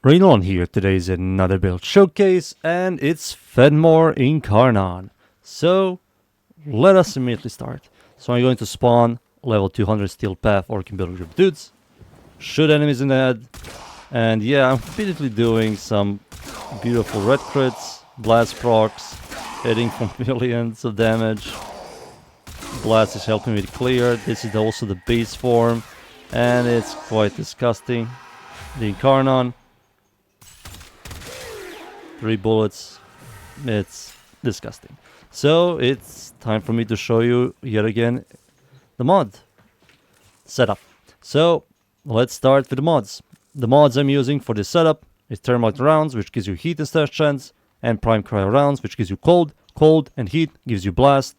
Rainollon here. Today is another build showcase, and it's Phenmor Incarnon. So, let us immediately start. So I'm going to spawn level 200 Steel Path Orc Builder Group dudes, shoot enemies in the head, and yeah, I'm immediately doing some beautiful red crits, blast procs, hitting for millions of damage. Blast is helping me to clear. This is also the base form, and it's quite disgusting. The Incarnon. 3 bullets. It's disgusting. So it's time for me to show you yet again the mod setup. So let's start with the mods. The mods I'm using for this setup is Thermite Rounds, which gives you heat and stash chance, and Prime Cryo Rounds, which gives you cold, and heat, gives you blast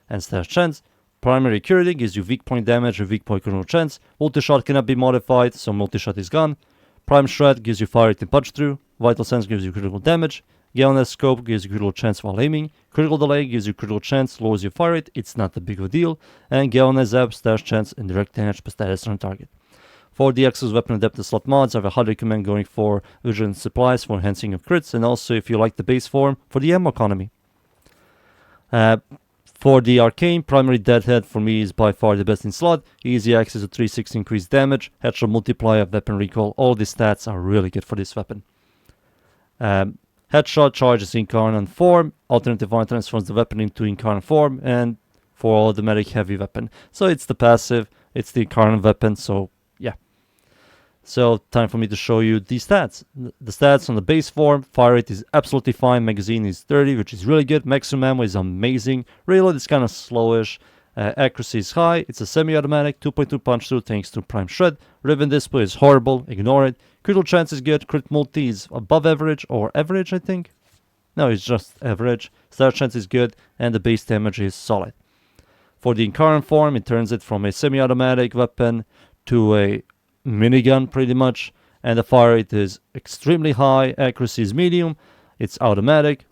and stash chance. Primary Accuracy gives you weak point damage and weak point critical chance. Multi-shot cannot be modified, so multi-shot is gone. Prime Shred gives you fire rate and punch through. Vital Sense gives you critical damage. Galvanized Scope gives you critical chance while aiming. Critical Delay gives you critical chance, lowers your fire rate, it's not that big of a deal. And Galvanized Zap, stash chance, and direct damage per status on target. For the Axis Weapon Adapted slot mods, I have a highly recommend going for Vision Supplies for enhancing of crits, and also if you like the base form, for the ammo economy. For the Arcane, Primary Deadhead for me is by far the best in slot. Easy access to 360 increased damage, headshot multiplier, weapon recall, all these stats are really good for this weapon. Headshot charges Incarnon form, alternative one transforms the weapon into Incarnon form, and for automatic heavy weapon. So it's the passive, it's the Incarnon weapon, so yeah. So time for me to show you the stats. The stats on the base form, fire rate is absolutely fine, magazine is 30, which is really good, maximum ammo is amazing, reload is kind of slowish, accuracy is high, it's a semi-automatic, 2.2 punch through thanks to Prime Shred, Ribbon Display is horrible, ignore it, critical chance is good, crit multi is above average, or average I think? No, it's just average, stash chance is good, and the base damage is solid. For the Incarnon form, it turns it from a semi-automatic weapon to a minigun pretty much, and the fire rate is extremely high, accuracy is medium, it's automatic,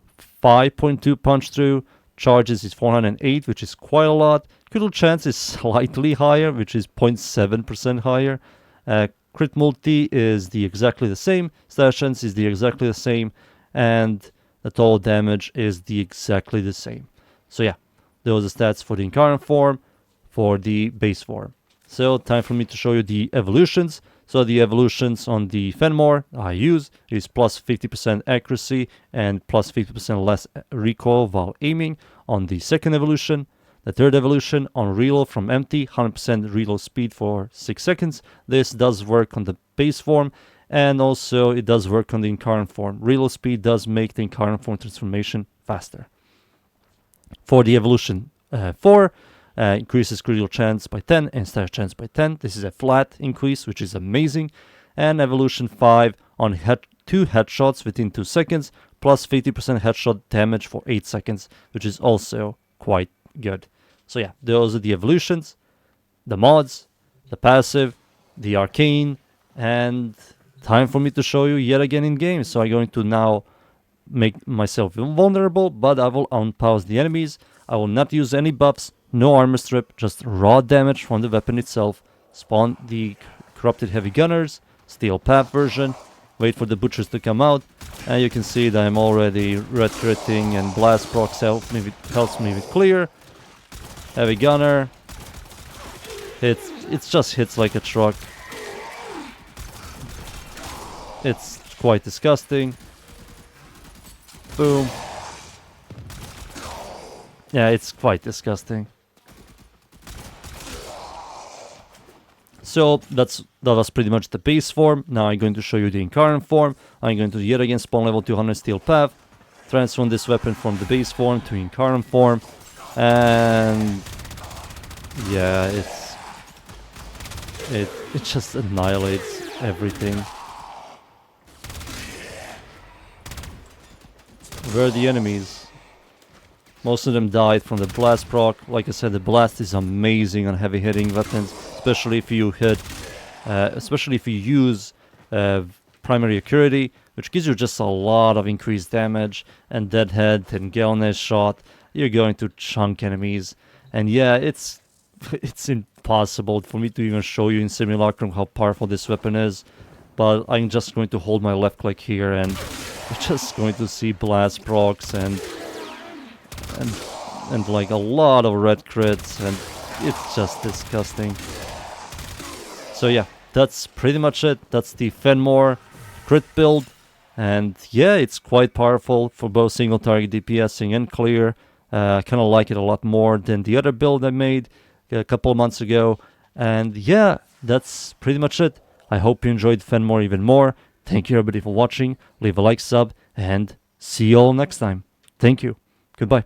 5.2 punch through, charges is 408, which is quite a lot, critical chance is slightly higher, which is 0.7% higher, crit multi is exactly the same, stash chance is exactly the same, and the total damage is exactly the same. So yeah, those are stats for the Incarnon form, for the base form. So time for me to show you the evolutions. So the evolutions on the Phenmor I use is plus 50% accuracy and plus 50% less recoil while aiming on the second evolution. The third evolution on reload from empty, 100% reload speed for 6 seconds. This does work on the base form, and also it does work on the Incarnon form. Reload speed does make the Incarnon form transformation faster. For the evolution 4, increases critical chance by 10 and stash chance by 10. This is a flat increase, which is amazing. And evolution 5 on 2 headshots within 2 seconds, plus 50% headshot damage for 8 seconds, which is also quite good. So yeah, those are the evolutions, the mods, the passive, the arcane, and time for me to show you yet again in game. So I'm going to now make myself invulnerable, but I will unpause the enemies. I will not use any buffs, no armor strip, just raw damage from the weapon itself. Spawn the corrupted heavy gunners, steel path version, wait for the butchers to come out, and you can see that I'm already red critting and blast procs helps me with clear. Heavy gunner, it just hits like a truck. It's quite disgusting. Boom. Yeah, it's quite disgusting. So that was pretty much the base form. Now I'm going to show you the Incarnon form. I'm going to yet again spawn level 200 Steel Path, transform this weapon from the base form to Incarnon form, and yeah, it just annihilates everything. Where are the enemies? Most of them died from the blast proc. Like I said, the blast is amazing on heavy hitting weapons, especially if you use primary accuracy, which gives you just a lot of increased damage, and deadhead and galvanized shot. You're going to chunk enemies, and yeah, it's impossible for me to even show you in Simulacrum how powerful this weapon is. but I'm just going to hold my left click here and we're just going to see blast procs and like a lot of red crits, and it's just disgusting. So yeah, that's pretty much it. That's the Phenmor crit build, and yeah, it's quite powerful for both single target DPSing and clear. I kind of like it a lot more than the other build I made a couple of months ago. And yeah, that's pretty much it. I hope you enjoyed Phenmor even more. Thank you everybody for watching. Leave a like, sub, and see you all next time. Thank you. Goodbye.